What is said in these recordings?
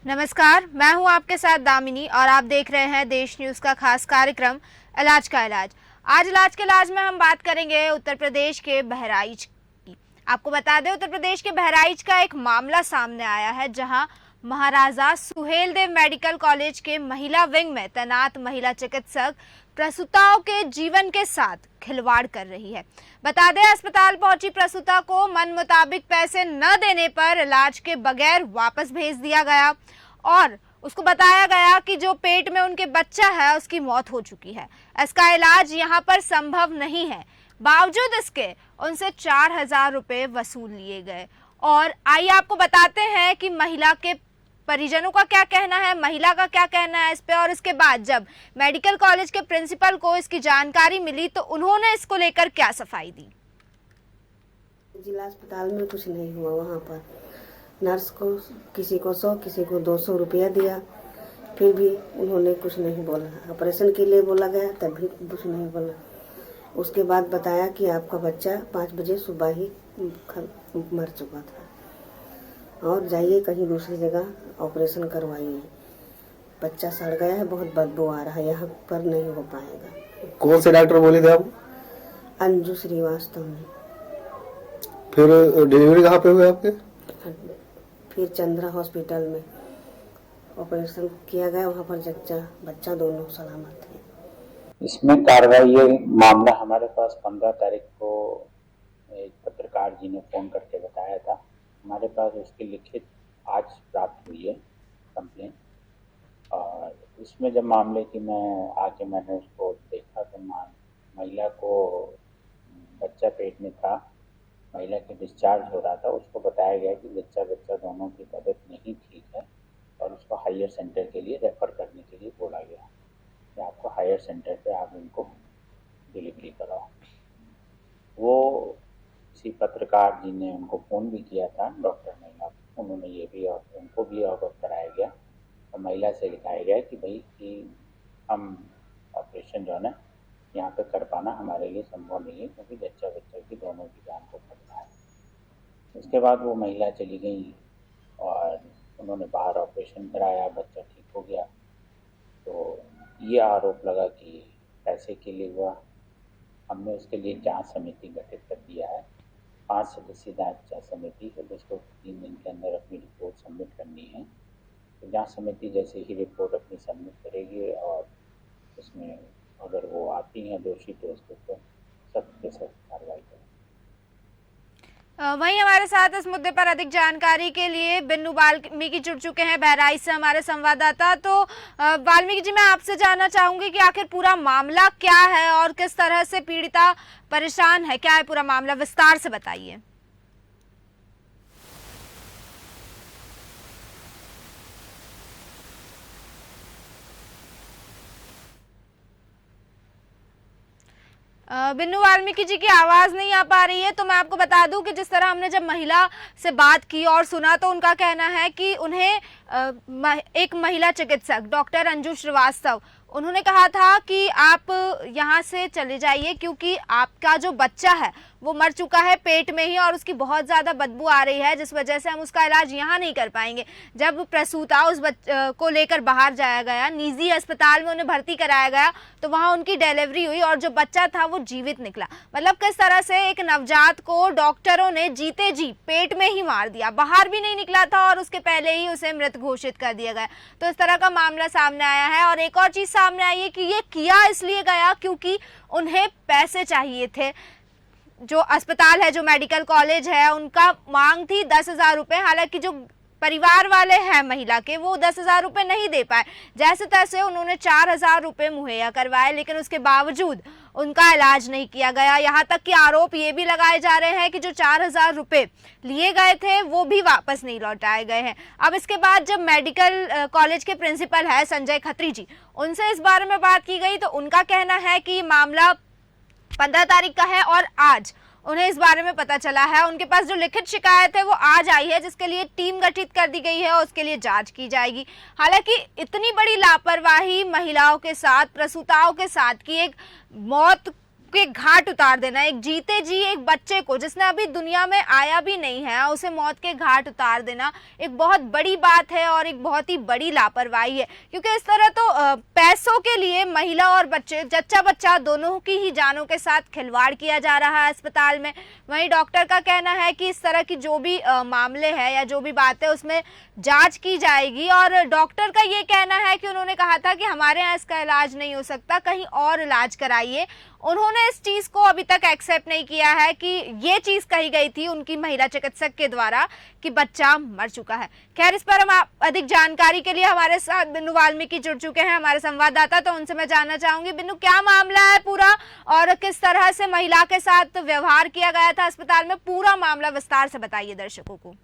नमस्कार, मैं हूं आपके साथ दामिनी और आप देख रहे हैं देश न्यूज का खास कार्यक्रम इलाज का इलाज। आज इलाज के इलाज में हम बात करेंगे उत्तर प्रदेश के बहराइच की। आपको बता दें, उत्तर प्रदेश के बहराइच का एक मामला सामने आया है जहां महाराजा सुहेलदेव मेडिकल कॉलेज के महिला विंग में तैनात महिला चिकित्सक प्रसूताओं के जीवन के साथ खिलवाड़ कर रही है। बता दें, अस्पताल पहुंची प्रसूता को मन मुताबिक पैसे न देने पर इलाज के बगैर वापस भेज दिया गया और उसको बताया गया कि जो पेट में उनके बच्चा है उसकी मौत हो चुकी है, इसका इलाज यहाँ पर संभव नहीं है। बावजूद इसके उनसे 4,000 रुपये वसूल लिए गए। और आइए आपको बताते हैं कि महिला के परिजनों का क्या कहना है, महिला का क्या कहना है इस पे। और इसके बाद जब मेडिकल कॉलेज के प्रिंसिपल को इसकी जानकारी मिली तो उन्होंने इसको लेकर क्या सफाई दी। जिला अस्पताल में कुछ नहीं हुआ। वहाँ पर नर्स को किसी को 100 किसी को 200 रुपया दिया, फिर भी उन्होंने कुछ नहीं बोला। ऑपरेशन के लिए बोला गया तब भी कुछ नहीं बोला। उसके बाद बताया कि आपका बच्चा 5 बजे सुबह ही मर चुका था और जाइए कहीं दूसरी जगह ऑपरेशन करवाइए। बच्चा सड़ गया है, बहुत बदबू आ रहा है, यहाँ पर नहीं हो पाएगा। कौन से डॉक्टर बोले थे आप? अंजू श्रीवास्तव ने। फिर डिलीवरी कहाँ पे हुई आपके? फिर चंद्रा हॉस्पिटल में ऑपरेशन किया गया, वहाँ पर बच्चा दोनों सलामत थे। इसमें कार्रवाई, ये मामला हमारे पास 15 तारीख को एक पत्रकार जी ने फ़ोन करके बताया था। हमारे पास उसकी लिखित आज प्राप्त हुई है कंप्लेन। और इसमें जब मामले की मैंने उसको देखा तो महिला को बच्चा पेट में था, महिला की डिस्चार्ज हो रहा था। उसको बताया गया कि बच्चा दोनों की तबीयत नहीं ठीक है और उसको हायर सेंटर के लिए रेफ़र करने के लिए बोला गया कि आपको हायर सेंटर पे आप इनको डिलीवरी कराओ। वो किसी पत्रकार जी ने उनको फ़ोन भी किया था, डॉक्टर महिला, उन्होंने ये भी और उनको भी अवगत कराया गया और महिला से लिखाया गया कि भाई कि हम ऑपरेशन जो है ना यहाँ पे कर पाना हमारे लिए संभव नहीं है, क्योंकि बच्चा की दोनों की जान को खतरा है। उसके बाद वो महिला चली गई और उन्होंने बाहर ऑपरेशन कराया, बच्चा ठीक हो गया। तो ये आरोप लगा कि पैसे के लिए हुआ। हमने उसके लिए जांच समिति गठित कर दिया है, 5 सदस्यीय जांच समिति है, जिसको 3 दिन के अंदर अपनी रिपोर्ट सबमिट करनी है। तो जांच समिति जैसे ही रिपोर्ट अपनी सबमिट करेगी और उसमें अगर वो आती हैं दोषी तो उसके ऊपर सख्त से सख्त कार्रवाई करेंगे। वहीं हमारे साथ इस मुद्दे पर अधिक जानकारी के लिए बिन्नू वाल्मीकि जुड़ चुके हैं बहराइच से, हमारे संवाददाता। तो वाल्मीकि जी, मैं आपसे जानना चाहूंगी कि आखिर पूरा मामला क्या है और किस तरह से पीड़िता परेशान है, क्या है पूरा मामला, विस्तार से बताइए। बिन्नू वाल्मीकि जी की आवाज़ नहीं आ पा रही है, तो मैं आपको बता दूं कि जिस तरह हमने जब महिला से बात की और सुना तो उनका कहना है कि उन्हें एक महिला चिकित्सक डॉक्टर अंजू श्रीवास्तव, उन्होंने कहा था कि आप यहाँ से चले जाइए क्योंकि आपका जो बच्चा है वो मर चुका है पेट में ही और उसकी बहुत ज़्यादा बदबू आ रही है, जिस वजह से हम उसका इलाज यहाँ नहीं कर पाएंगे। जब प्रसूता उस को लेकर बाहर जाया गया, निजी अस्पताल में उन्हें भर्ती कराया गया, तो वहाँ उनकी डिलीवरी हुई और जो बच्चा था वो जीवित निकला। मतलब किस तरह से एक नवजात को डॉक्टरों ने जीते जी पेट में ही मार दिया, बाहर भी नहीं निकला था और उसके पहले ही उसे मृत घोषित कर दिया गया। तो इस तरह का मामला सामने आया है। और एक और चीज़ सामने आई है कि ये किया इसलिए गया क्योंकि उन्हें पैसे चाहिए थे। जो अस्पताल है, जो मेडिकल कॉलेज है, उनका मांग थी 10,000 रुपये। हालांकि जो परिवार वाले हैं महिला के, वो 10,000 रुपये नहीं दे पाए। जैसे तैसे उन्होंने 4,000 रुपये मुहैया करवाए, लेकिन उसके बावजूद उनका इलाज नहीं किया गया। यहाँ तक कि आरोप ये भी लगाए जा रहे हैं कि जो 4,000 रुपये लिए गए थे वो भी वापस नहीं लौटाए गए हैं। अब इसके बाद जब मेडिकल कॉलेज के प्रिंसिपल है संजय खत्री जी, उनसे इस बारे में बात की गई तो उनका कहना है कि मामला 15 तारीख का है और आज उन्हें इस बारे में पता चला है। उनके पास जो लिखित शिकायत है वो आज आई है, जिसके लिए टीम गठित कर दी गई है और उसके लिए जांच की जाएगी। हालांकि इतनी बड़ी लापरवाही महिलाओं के साथ, प्रसूताओं के साथ की एक मौत के घाट उतार देना, एक जीते जी एक बच्चे को जिसने अभी दुनिया में आया भी नहीं है उसे मौत के घाट उतार देना एक बहुत बड़ी बात है और एक बहुत ही बड़ी लापरवाही है। क्योंकि इस तरह तो पैसों के लिए महिला और बच्चे, जच्चा बच्चा दोनों की ही जानों के साथ खिलवाड़ किया जा रहा है अस्पताल में। वहीं डॉक्टर का कहना है कि इस तरह की जो भी मामले हैं या जो भी बात है उसमें जांच की जाएगी। और डॉक्टर का ये कहना है कि उन्होंने कहा था कि हमारे यहाँ इसका इलाज नहीं हो सकता, कहीं और इलाज कराइए। उन्होंने इस चीज को अभी तक एक्सेप्ट नहीं किया है कि ये चीज कही गई थी उनकी महिला चिकित्सक के द्वारा कि बच्चा मर चुका है। खैर, इस पर हम अधिक जानकारी के लिए हमारे साथ बिन्नू वाल्मीकि जुड़ चुके हैं, हमारे संवाददाता। तो उनसे मैं जानना चाहूंगी, बिन्नू, क्या मामला है पूरा और किस तरह से महिला के साथ व्यवहार किया गया था अस्पताल में? पूरा मामला विस्तार से बताइए दर्शकों को।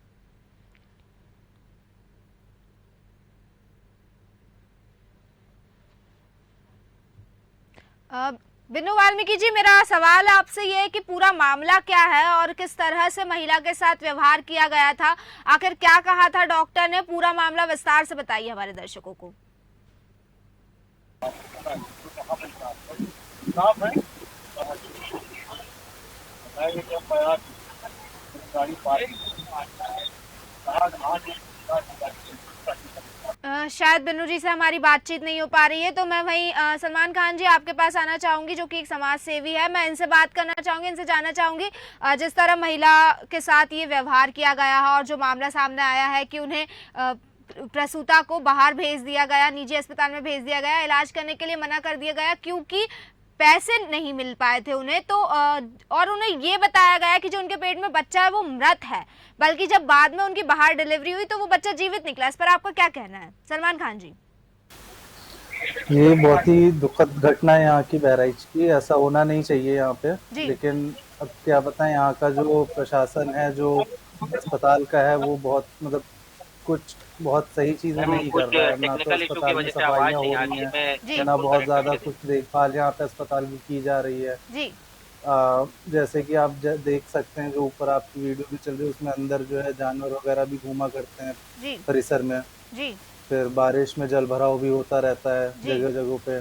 बिन्नू वाल्मीकि जी, मेरा सवाल आपसे ये है कि पूरा मामला क्या है और किस तरह से महिला के साथ व्यवहार किया गया था, आखिर क्या कहा था डॉक्टर ने? पूरा मामला विस्तार से बताइए हमारे दर्शकों को। शायद बिन्नू जी से हमारी बातचीत नहीं हो पा रही है, तो मैं वहीं सलमान खान जी आपके पास आना चाहूंगी, जो कि एक समाज सेवी है। मैं इनसे बात करना चाहूंगी, इनसे जानना चाहूंगी जिस तरह महिला के साथ ये व्यवहार किया गया है और जो मामला सामने आया है कि उन्हें प्रसूता को बाहर भेज दिया गया, निजी अस्पताल में भेज दिया गया, इलाज करने के लिए मना कर दिया गया क्योंकि पैसे नहीं मिल पाए थे उन्हें। तो और उन्हें ये बताया गया कि जो उनके पेट में बच्चा है वो मृत है, बल्कि जब बाद में उनकी बाहर डिलीवरी हुई तो वो बच्चा जीवित निकला। इस पर आपका क्या कहना है, सलमान खान जी? ये बहुत ही दुखद घटना है यहाँ की, बहराइच की। ऐसा होना नहीं चाहिए यहाँ पे, लेकिन अब क्या बताएं, यहाँ का जो प्रशासन है, जो अस्पताल का है, वो बहुत मतलब कुछ बहुत सही चीजें नहीं कर रहा है। ना तो अस्पताल में सफाइयाँ हो रही हैं, ना बहुत ज्यादा कुछ देखभाल यहाँ पे अस्पताल की जा रही है। जैसे कि आप देख सकते हैं, जो ऊपर आपकी वीडियो भी चल रही है, उसमें अंदर जो है जानवर वगैरह भी घूमा करते हैं परिसर में। फिर बारिश में जल भराव भी होता रहता है जगह जगह पे,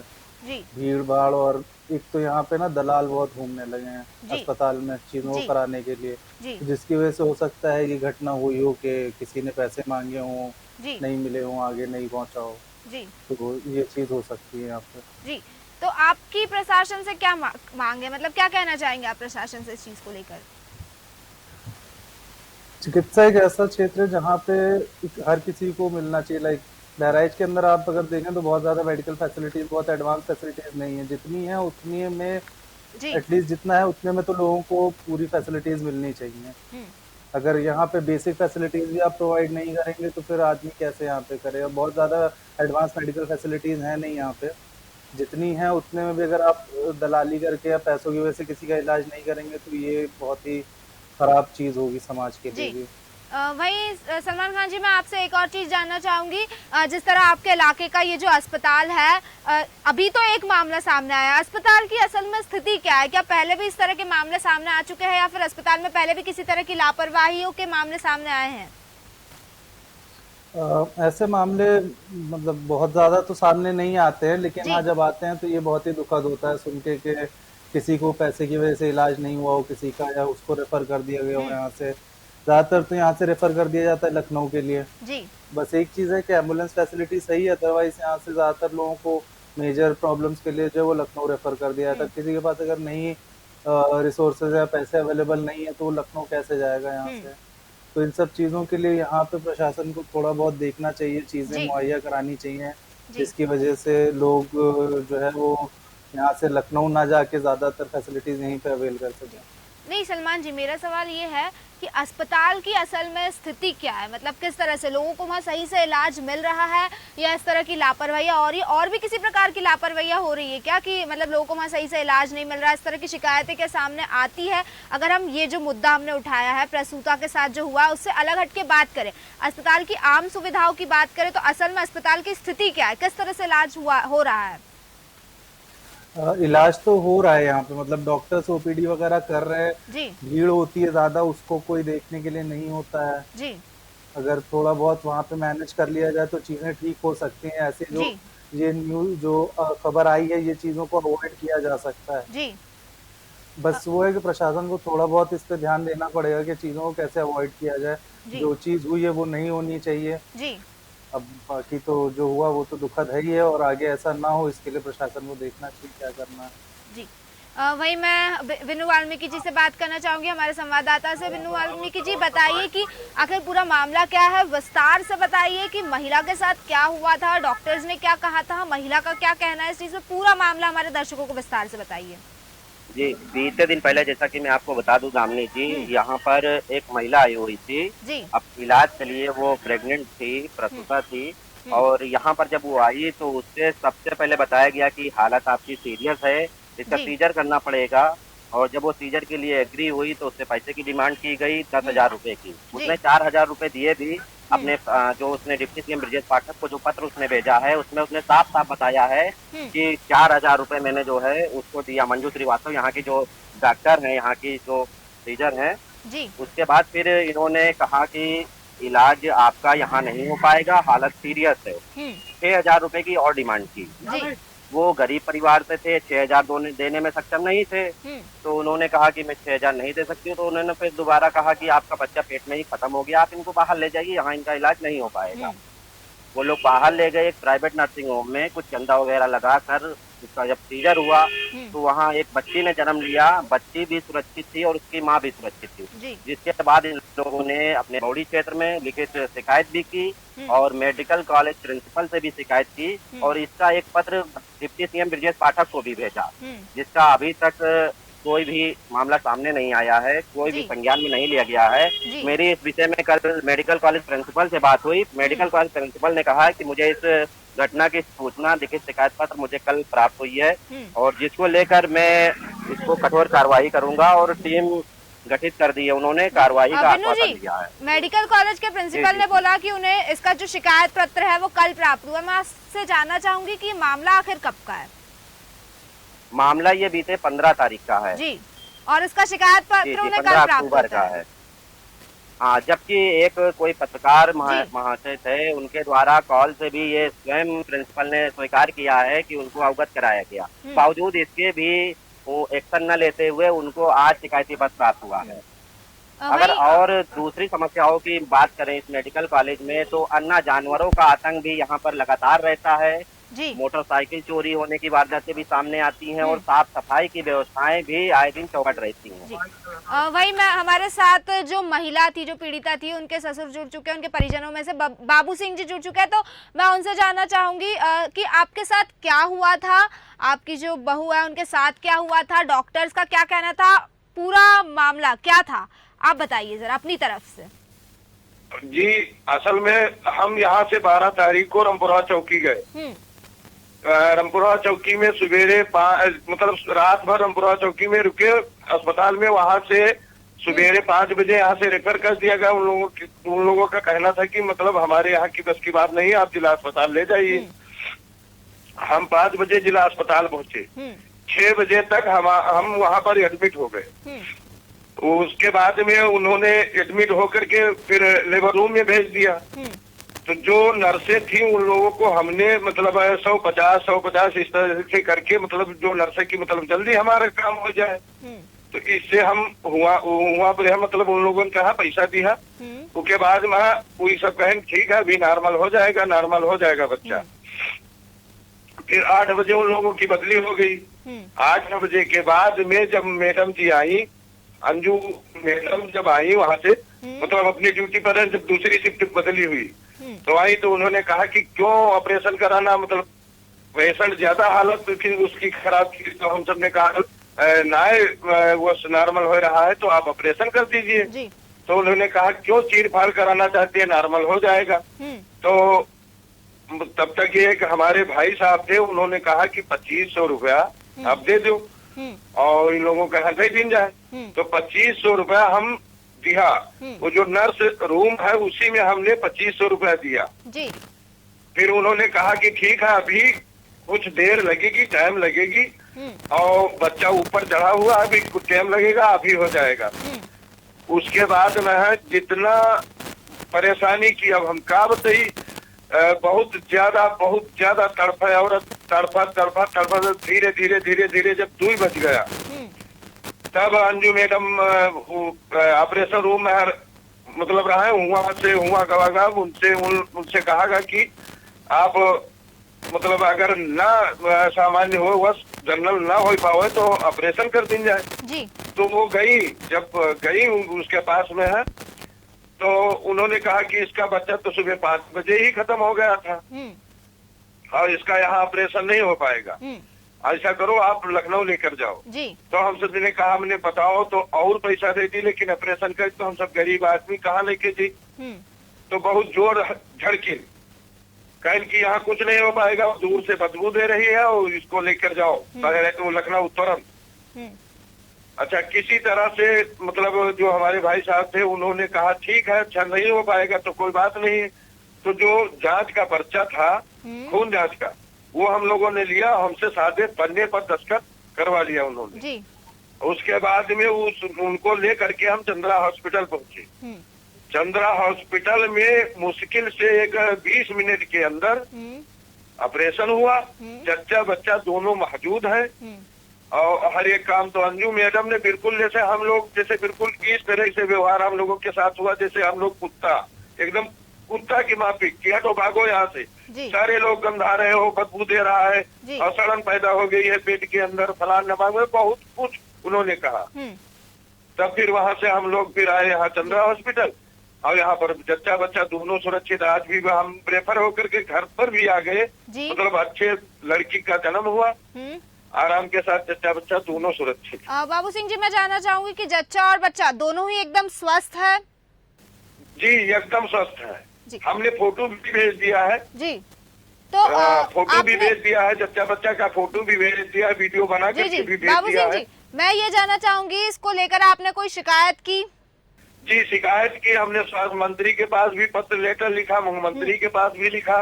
भीड़ भाड़। और एक तो यहाँ पे ना दलाल बहुत घूमने लगे हैं अस्पताल में चीजों को कराने के लिए, जिसकी वजह से हो सकता है ये घटना हुई हो कि किसी ने पैसे मांगे हों, नहीं मिले हों, आगे नहीं पहुँचा हो, तो ये चीज हो सकती है यहाँ पे। तो आपकी प्रशासन से क्या मांग है, मतलब क्या कहना चाहेंगे आप प्रशासन से इस चीज को लेकर? चिकित्सा एक ऐसा क्षेत्र है जहाँ पे हर किसी को मिलना चाहिए। लाइक बहराइच के अंदर आप अगर देखें तो बहुत ज्यादा मेडिकल फैसिलिटीज, बहुत एडवांस फैसिलिटीज नहीं है। जितनी है उतनी में एटलीस्ट जितना है उतने में तो लोगों को पूरी फैसिलिटीज मिलनी चाहिए। अगर यहाँ पे बेसिक फैसिलिटीज भी आप प्रोवाइड नहीं करेंगे तो फिर आदमी कैसे यहाँ पे करेगा? बहुत ज्यादा एडवांस मेडिकल फैसिलिटीज है नहीं यहाँ पे। जितनी है उतने में भी अगर आप दलाली करके या पैसों की वजह से किसी का इलाज नहीं करेंगे तो ये बहुत ही खराब चीज होगी समाज के लिए भी। वहीं सलमान खान जी, मैं आपसे एक और चीज जानना चाहूंगी। जिस तरह आपके इलाके का ये जो अस्पताल है, अभी तो एक मामला सामने आया, अस्पताल की असल में स्थिति क्या है? क्या पहले भी इस तरह के मामले सामने आ चुके हैं या फिर अस्पताल में पहले भी किसी तरह की लापरवाहियों के मामले सामने आए हैं? ऐसे मामले मतलब बहुत ज्यादा तो सामने नहीं आते हैं, लेकिन हाँ जब आते हैं तो ये बहुत ही दुखद होता है सुन के कि किसी को पैसे की वजह से इलाज नहीं हुआ हो किसी का, या उसको रेफर कर दिया गया हो यहाँ से। ज्यादातर तो यहाँ से रेफर कर दिया जाता है लखनऊ के लिए। बस एक चीज है कि एम्बुलेंस फैसिलिटी सही है, अदरवाइज यहाँ से ज्यादातर लोगों को मेजर प्रॉब्लम्स के लिए जो वो लखनऊ रेफर कर दिया जाता है। किसी के पास अगर नहीं रिसोर्सेज या पैसे अवेलेबल नहीं है तो वो लखनऊ कैसे जाएगा यहाँ से? तो इन सब चीजों के लिए यहाँ पे प्रशासन को थोड़ा बहुत देखना चाहिए, चीजें मुहैया करानी चाहिए, जिसकी वजह से लोग जो है वो यहाँ से लखनऊ ना जाके ज्यादातर फैसिलिटीज यहीं पे अवेल कर सकें। नहीं सलमान जी, मेरा सवाल ये है कि अस्पताल की असल में स्थिति क्या है, मतलब किस तरह से लोगों को वहाँ सही से इलाज मिल रहा है या इस तरह की लापरवाही और भी किसी प्रकार की लापरवाही हो रही है क्या, कि मतलब लोगों को वहाँ सही से इलाज नहीं मिल रहा है? इस तरह की शिकायतें क्या सामने आती है? अगर हम ये जो मुद्दा हमने उठाया है प्रसूता के साथ जो हुआ उससे अलग हट के बात करें, अस्पताल की आम सुविधाओं की बात करें, तो असल में अस्पताल की स्थिति क्या है, किस तरह से इलाज हो रहा है? इलाज तो हो रहा है यहाँ पे, मतलब डॉक्टर्स ओपीडी वगैरह कर रहे हैं। भीड़ होती है ज्यादा, उसको कोई देखने के लिए नहीं होता है। अगर थोड़ा बहुत वहाँ पे मैनेज कर लिया जाए तो चीजें ठीक हो सकती हैं। ऐसे जो ये न्यूज जो खबर आई है, ये चीजों को अवॉइड किया जा सकता है। बस वो है कि प्रशासन को थोड़ा बहुत इस पे ध्यान देना पड़ेगा कि चीजों को कैसे अवॉइड किया जाए। जी जो चीज हुई है वो नहीं होनी चाहिए। जी अब बाकी तो जो हुआ वो तो दुखद है ही है, और आगे ऐसा ना हो इसके लिए प्रशासन को देखना चाहिए क्या करना है। जी वही मैं विनु वाल्मीकि जी से बात करना चाहूंगी, हमारे संवाददाता से। विनु वाल्मीकि जी, बताइए कि आखिर पूरा मामला क्या है, विस्तार से बताइए कि महिला के साथ क्या हुआ था, डॉक्टर्स ने क्या कहा था, महिला का क्या कहना है इस चीज में, पूरा मामला हमारे दर्शकों को विस्तार से बताइए। जी, बीते दिन पहले जैसा कि मैं आपको बता दूं दामिनी जी, यहाँ पर एक महिला आई हुई थी। जी अब इलाज के लिए वो प्रेग्नेंट थी, प्रसूता थी। और यहाँ पर जब वो आई तो उससे सबसे पहले बताया गया कि हालत आपकी सीरियस है, इसका जी। सीजर करना पड़ेगा। और जब वो सीजर के लिए एग्री हुई तो उससे पैसे की डिमांड की गई 10,000 रुपए की। उसने 4,000 रुपए दिए भी। अपने जो उसने डिप्टी सीएम ब्रजेश पाठक को जो पत्र उसने भेजा है उसमें उसने साफ साफ बताया है कि 4,000 रुपए मैंने जो है उसको दिया। मंजू श्रीवास्तव यहाँ की जो डॉक्टर है, यहाँ की जो सीजर है। जी उसके बाद फिर इन्होंने कहा कि इलाज आपका यहाँ नहीं हो पाएगा, हालत सीरियस है। 6,000 रुपए की और डिमांड की। जी वो गरीब परिवार से थे, 6,000 देने में सक्षम नहीं थे। तो उन्होंने कहा कि मैं 6,000 नहीं दे सकती हूँ। तो उन्होंने फिर दोबारा कहा कि आपका बच्चा पेट में ही खत्म हो गया, आप इनको बाहर ले जाइए, यहाँ इनका इलाज नहीं हो पाएगा। वो लोग बाहर ले गए एक प्राइवेट नर्सिंग होम में, कुछ चंदा वगैरह लगा कर। उसका जब सीजर हुआ तो वहाँ एक बच्ची ने जन्म लिया। बच्ची भी सुरक्षित थी और उसकी माँ भी सुरक्षित थी। जिसके बाद इन लोगों ने अपने बौड़ी क्षेत्र में लिखित शिकायत भी की और मेडिकल कॉलेज प्रिंसिपल से भी शिकायत की। और इसका एक पत्र डिप्टी सीएम ब्रजेश पाठक को भी भेजा, जिसका अभी तक कोई भी मामला सामने नहीं आया है, कोई भी संज्ञान में नहीं लिया गया है। मेरी इस विषय में कल मेडिकल कॉलेज प्रिंसिपल से बात हुई। मेडिकल कॉलेज प्रिंसिपल ने कहा है कि मुझे इस घटना की सूचना लिखित शिकायत पत्र मुझे कल प्राप्त हुई है और जिसको लेकर मैं इसको कठोर कार्रवाई करूंगा और टीम गठित कर दी है। उन्होंने कार्रवाई का आश्वासन दिया है। मेडिकल कॉलेज के प्रिंसिपल ने बोला कि उन्हें इसका जो शिकायत पत्र है वो कल प्राप्त हुआ। मैं आपसे जानना चाहूंगी कि मामला आखिर कब का है? मामला ये बीते 15 तारीख का है जी, और इसका शिकायत पत्र उन्हें कल प्राप्त होता है। हाँ, जबकि एक कोई पत्रकार महाशय थे, उनके द्वारा कॉल से भी ये स्वयं प्रिंसिपल ने स्वीकार किया है कि उनको अवगत कराया गया। बावजूद इसके भी वो एक्शन न लेते हुए उनको आज शिकायती पत्र प्राप्त हुआ है। अगर और दूसरी समस्याओं की बात करें इस मेडिकल कॉलेज में, तो अन्य जानवरों का आतंक भी यहाँ पर लगातार रहता है। मोटरसाइकिल चोरी होने की वारदातें भी सामने आती हैं और साफ सफाई की व्यवस्थाएं भी आए दिन चौपट रहती हैं। वही मैं हमारे साथ जो महिला थी, जो पीड़िता थी, उनके ससुर जुड़ चुके हैं, उनके परिजनों में से बाबू सिंह जी जुड़ चुके हैं। तो मैं उनसे जानना चाहूंगी कि आपके साथ क्या हुआ था, आपकी जो बहू है उनके साथ क्या हुआ था, डॉक्टर्स का क्या कहना था, पूरा मामला क्या था, आप बताइए जरा अपनी तरफ से। जी, असल में हम यहाँ से 12 तारीख को रामपुरा चौकी गए। रामपुरा चौकी में सवेरे मतलब रात भर रामपुरा चौकी में रुके अस्पताल में। वहां से सवेरे 5 बजे यहाँ से रेफर कर दिया गया। उन लोगों का कहना था कि मतलब हमारे यहाँ की बस की बात नहीं है, आप जिला अस्पताल ले जाइए। हम 5 बजे जिला अस्पताल पहुंचे। 6 बजे तक हम वहाँ पर एडमिट हो गए। उसके बाद में उन्होंने एडमिट होकर के फिर लेबर रूम में भेज दिया। तो जो नर्सें थी उन लोगों को हमने मतलब 150 इस तरह से करके मतलब जो नर्सें की मतलब जल्दी हमारा काम हो जाए, तो इससे हम हुआ पर हम मतलब उन लोगों ने कहा पैसा दिया। उसके बाद में वही सब कहें ठीक है अभी नॉर्मल हो जाएगा बच्चा। फिर 8 बजे उन लोगों की बदली हो गई। 8 बजे के बाद में जब मैडम जी आई, अंजू मैडम जब आई वहां से मतलब अपनी ड्यूटी पर, जब दूसरी शिफ्ट बदली हुई तो आई तो उन्होंने कहा कि क्यों ऑपरेशन कराना, मतलब पेशेंट ज्यादा हालत फिर उसकी खराब थी। तो हम सब ने कहा ना वो नॉर्मल हो रहा है तो आप ऑपरेशन कर दीजिए। तो उन्होंने कहा क्यों चीर फाड़ कराना चाहती है, नॉर्मल हो जाएगा। तो तब तक ये एक हमारे भाई साहब थे, उन्होंने कहा कि 2500 रुपया आप दे दो और इन लोगों का हृदय दिन जाए। तो 2500 रुपया हम दिया। वो जो नर्स रूम है उसी में हमने 2500 रुपया दिया। फिर उन्होंने कहा कि ठीक है अभी कुछ देर लगेगी, टाइम लगेगी और बच्चा ऊपर चढ़ा हुआ, अभी कुछ टाइम लगेगा, अभी हो जाएगा। उसके बाद में जितना परेशानी की अब हम क्या बताइए, बहुत ज्यादा तड़फा और तड़फा धीरे धीरे जब 2 बज गया तब अंजू मैडम ऑपरेशन रूम में मतलब रहा है, उनसे कहा कि आप मतलब अगर ना सामान्य हो, बस जनरल ना हो पावे तो ऑपरेशन कर दी जाए जी। तो वो गई, जब गई उसके पास में है तो उन्होंने कहा कि इसका बच्चा तो सुबह 5 बजे ही खत्म हो गया था और इसका यहाँ ऑपरेशन नहीं हो पाएगा, ऐसा करो आप लखनऊ लेकर जाओ जी। तो हम सब ने कहा, हमने बताओ तो और पैसा दे दी, लेकिन ऑपरेशन कर तो हम सब गरीब आदमी कहाँ लेके जी। तो बहुत जोर झड़की कह कि यहाँ कुछ नहीं हो पाएगा, दूर से बदबू दे रही है और इसको लेकर जाओ तो लखनऊ तुरंत। अच्छा, किसी तरह से मतलब जो हमारे भाई साहब थे उन्होंने कहा ठीक है, अच्छा नहीं हो पाएगा तो कोई बात नहीं। तो जो जांच का पर्चा था खून जांच का, वो हम लोगों ने लिया, हमसे सादे पन्ने पर दस्तखत करवा लिया उन्होंने जी। उसके बाद में उनको ले करके हम चंद्रा हॉस्पिटल पहुंचे। चंद्रा हॉस्पिटल में मुश्किल से एक 20 मिनट के अंदर ऑपरेशन हुआ। जच्चा बच्चा दोनों मौजूद हैं और हर एक काम तो अंजू मैडम ने बिल्कुल जैसे हम लोग जैसे बिल्कुल इस तरह से व्यवहार हम लोगों के साथ हुआ जैसे हम लोग कुत्ता, एकदम कुत्ता की माफिक किया तो भागो यहाँ से, सारे लोग गंधा रहे हो, बदबू दे रहा है और सड़न पैदा हो गई है पेट के अंदर, फलान नमाज में बहुत कुछ उन्होंने कहा। तब फिर वहां से हम लोग फिर आए यहाँ चंद्रा हॉस्पिटल और यहाँ पर जच्चा बच्चा दोनों सुरक्षित। आज भी हम प्रेफर होकर के घर पर भी आ गए, मतलब अच्छे लड़की का जन्म हुआ, आराम के साथ जच्चा बच्चा दोनों सुरक्षित। बाबू सिंह जी, मैं जानना चाहूंगी कि जच्चा और बच्चा दोनों ही एकदम स्वस्थ है? जी एकदम स्वस्थ है जी। हमने फोटो भी भेज दिया है जी। तो फोटो भी भेज दिया है, जच्चा बच्चा का फोटो भी भेज दिया है, वीडियो बना के भी भेज दिया है। मैं ये जानना चाहूंगी, इसको लेकर आपने कोई शिकायत की? जी शिकायत की, हमने स्वास्थ्य मंत्री के पास भी पत्र लेटर लिखा, मुख्यमंत्री के पास भी लिखा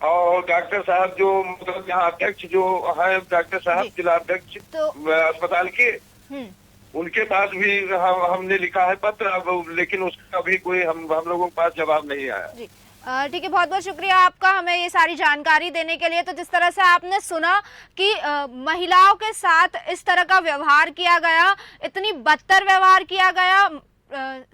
और डॉक्टर साहब जो मतलब यहाँ अध्यक्ष जो है डॉक्टर साहब जिला अध्यक्ष तो अस्पताल के, उनके पास भी हमने लिखा है पत्र, अब लेकिन उसका भी कोई हम लोगों के पास जवाब नहीं आया। ठीक है, बहुत बहुत शुक्रिया आपका हमें ये सारी जानकारी देने के लिए। तो जिस तरह से आपने सुना कि महिलाओं के साथ इस तरह का व्यवहार किया गया, इतनी बदतर व्यवहार किया गया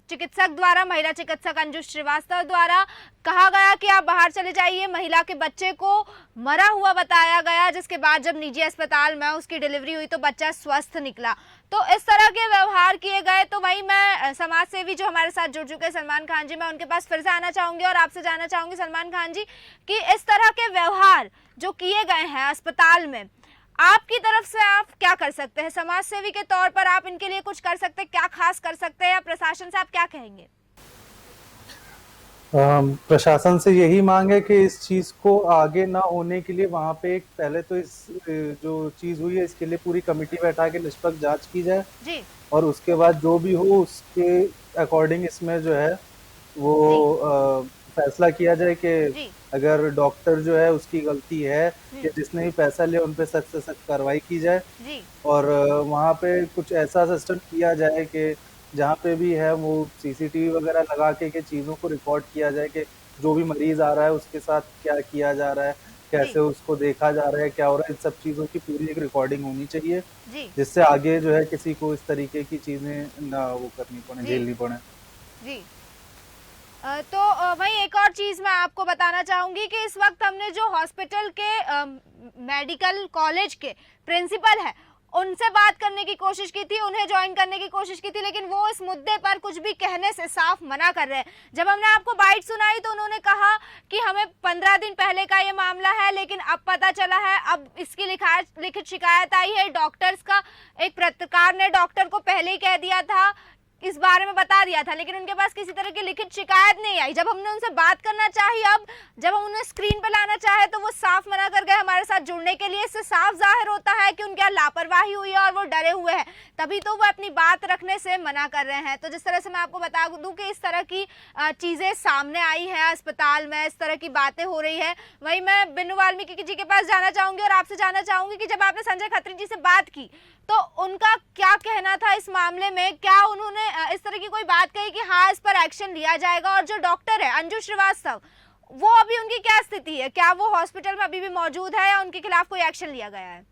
चिकित्सक द्वारा, महिला चिकित्सक अंजू श्रीवास्तव द्वारा कहा गया कि आप बाहर चले जाइए। महिला के बच्चे को मरा हुआ बताया गया, जिसके बाद जब निजी अस्पताल में उसकी डिलीवरी हुई तो बच्चा स्वस्थ निकला। तो इस तरह के व्यवहार किए गए। तो वही मैं समाज सेवी जो हमारे साथ जुड़ चुके सलमान खान जी, मैं उनके पास फिर से आना चाहूंगी और आपसे जानना चाहूंगी सलमान खान जी कि इस तरह के व्यवहार जो किए गए हैं अस्पताल में, आपकी तरफ से आप क्या कर सकते हैं? समाज सेवी के तौर पर आप इनके लिए कुछ कर सकते हैं, क्या खास कर सकते हैं, या प्रशासन से आप क्या कहेंगे? प्रशासन से यही मांग है कि इस चीज को आगे ना होने के लिए वहां पे एक पहले तो इस जो चीज हुई है इसके लिए पूरी कमेटी बैठा के निष्पक्ष जांच की जाए जी। और उसके बाद जो भी हो उसके अकॉर्डिंग इसमें जो है वो फैसला किया जाए कि अगर डॉक्टर जो है उसकी गलती है कि जिसने भी पैसा लिया उन पे सख्त से सख्त कार्रवाई की जाए और वहाँ पे कुछ ऐसा सिस्टम किया जाए कि जहाँ पे भी है वो सीसीटीवी वगैरह लगा के चीज़ों को रिकॉर्ड किया जाए कि जो भी मरीज आ रहा है उसके साथ क्या किया जा रहा है, कैसे उसको देखा जा रहा है, क्या हो रहा है, इन सब चीज़ों की पूरी एक रिकॉर्डिंग होनी चाहिए जिससे आगे जो है किसी को इस तरीके की चीज़ें ना वो करनी पड़े, झेलनी पड़े जी। तो वही एक और चीज मैं आपको बताना चाहूंगी कि इस वक्त हमने जो हॉस्पिटल के मेडिकल कॉलेज के प्रिंसिपल है उनसे बात करने की कोशिश की थी, उन्हें ज्वाइन करने की कोशिश की थी, लेकिन वो इस मुद्दे पर कुछ भी कहने से साफ मना कर रहे हैं। जब हमने आपको बाइट सुनाई तो उन्होंने कहा कि हमें 15 दिन पहले का ये मामला है, लेकिन अब पता चला है, अब इसकी लिखित शिकायत आई है डॉक्टर्स का। एक पत्रकार ने डॉक्टर को पहले ही कह दिया था, इस बारे में बता दिया था, लेकिन उनके पास किसी तरह की लिखित शिकायत नहीं आई। जब हमने उनसे बात करना चाही, अब जब हम उन्हें स्क्रीन पर लाना चाहे तो वो साफ मना कर गए हमारे साथ जुड़ने के लिए। इससे साफ जाहिर होता है कि उनके यहाँ लापरवाही हुई है और वो डरे हुए हैं, तभी तो वो अपनी बात रखने से मना कर रहे हैं। तो जिस तरह से मैं आपको बता दूं कि इस तरह की चीजें सामने आई है अस्पताल में, इस तरह की बातें हो रही है। वही मैं बिन्नू वाल्मीकि जी के पास जाना चाहूंगी और आपसे जानना चाहूंगी कि जब आपने संजय खत्री जी से बात की तो उनका क्या कहना था इस मामले में? क्या उन्होंने इस तरह की कोई बात कही कि हाँ इस पर एक्शन लिया जाएगा? और जो डॉक्टर है अंजू श्रीवास्तव, वो अभी उनकी क्या स्थिति है? क्या वो हॉस्पिटल में अभी भी मौजूद है या उनके खिलाफ कोई एक्शन लिया गया है?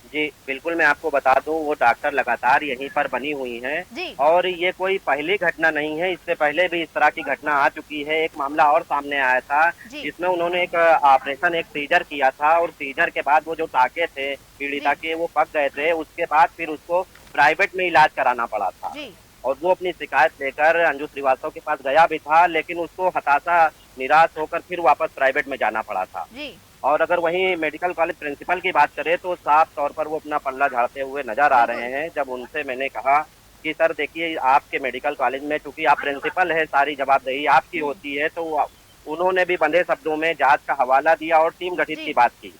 जी बिल्कुल, मैं आपको बता दूं, वो डॉक्टर लगातार यहीं पर बनी हुई हैं जी और ये कोई पहली घटना नहीं है, इससे पहले भी इस तरह की घटना आ चुकी है। एक मामला और सामने आया था जी जिसमें उन्होंने एक ऑपरेशन, एक सीजर किया था और सीजर के बाद वो जो टाँके थे पीड़िता के वो पक गए थे, उसके बाद फिर उसको प्राइवेट में इलाज कराना पड़ा था। जी और वो अपनी शिकायत लेकर अंजू श्रीवास्तव के पास गया भी था, लेकिन उसको हताशा, निराश होकर फिर वापस प्राइवेट में जाना पड़ा था। जी और अगर वहीं मेडिकल कॉलेज प्रिंसिपल की बात करें तो साफ तौर पर वो अपना पल्ला झाड़ते हुए नजर आ रहे हैं। जब उनसे मैंने कहा कि सर देखिए, आपके मेडिकल कॉलेज में चूंकि आप प्रिंसिपल है, सारी जवाबदेही आपकी होती है, तो उन्होंने भी बंधे शब्दों में जांच का हवाला दिया और टीम गठित जी की बात की।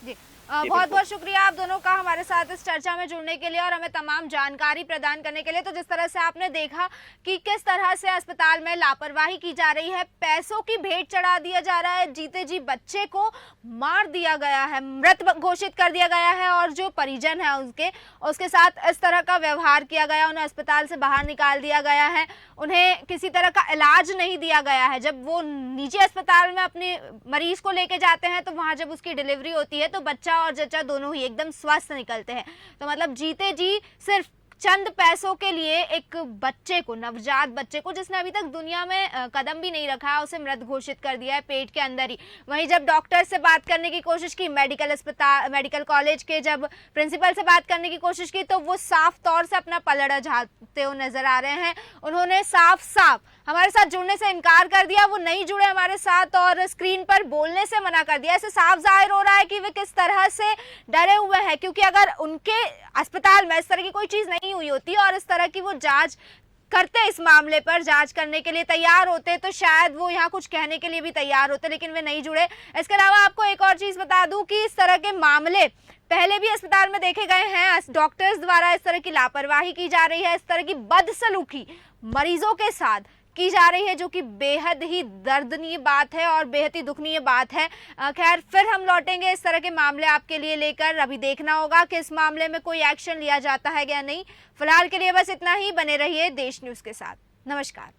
जी जी, बहुत बिल्कुल। बहुत शुक्रिया आप दोनों का हमारे साथ इस चर्चा में जुड़ने के लिए और हमें तमाम जानकारी प्रदान करने के लिए। तो जिस तरह से आपने देखा कि किस तरह से अस्पताल में लापरवाही की जा रही है, पैसों की भेंट चढ़ा दिया जा रहा है, जीते जी बच्चे को मार दिया गया है, मृत घोषित कर दिया गया है और जो परिजन है उसके साथ इस तरह का व्यवहार किया गया, उन्हें अस्पताल से बाहर निकाल दिया गया है, उन्हें किसी तरह का इलाज नहीं दिया गया है। जब वो निजी अस्पताल में अपने मरीज को लेके जाते हैं तो वहां जब उसकी डिलीवरी होती है तो बच्चा और जच्चा दोनों ही एकदम स्वस्थ निकलते हैं। तो मतलब जीते जी सिर्फ चंद पैसों के लिए एक बच्चे को, नवजात बच्चे को, जिसने अभी तक दुनिया में कदम भी नहीं रखा है, उसे मृत घोषित कर दिया है पेट के अंदर ही। वहीं जब डॉक्टर से बात करने की कोशिश की, मेडिकल कॉलेज के जब प्रिंसिपल से बात करने की कोशिश की, तो वो साफ तौर से अपना पलड़ा झाड़ते हुए नजर आ रहे हैं। उन्होंने साफ साफ हमारे साथ जुड़ने से इनकार कर दिया, वो नहीं जुड़े हमारे साथ और स्क्रीन पर बोलने से मना कर दिया। ऐसे साफ जाहिर हो रहा है कि वे किस तरह से डरे हुए हैं, क्योंकि अगर उनके अस्पताल में इस तरह की कोई चीज नहीं हुई होती और इस तरह की वो जांच करते, इस मामले पर जांच करने के लिए तैयार होते, तो शायद वो यहाँ कुछ कहने के लिए भी तैयार होते, लेकिन वे नहीं जुड़े। इसके अलावा आपको एक और चीज बता दूं कि इस तरह के मामले पहले भी अस्पताल में देखे गए हैं। डॉक्टर्स द्वारा इस तरह की लापरवाही की जा रही है, इस तरह की बदसलूकी मरीजों के साथ की जा रही है, जो कि बेहद ही दर्दनीय बात है और बेहद ही दुखनीय बात है। खैर, फिर हम लौटेंगे इस तरह के मामले आपके लिए लेकर। अभी देखना होगा कि इस मामले में कोई एक्शन लिया जाता है या नहीं। फिलहाल के लिए बस इतना ही। बने रहिए देश न्यूज़ के साथ। नमस्कार।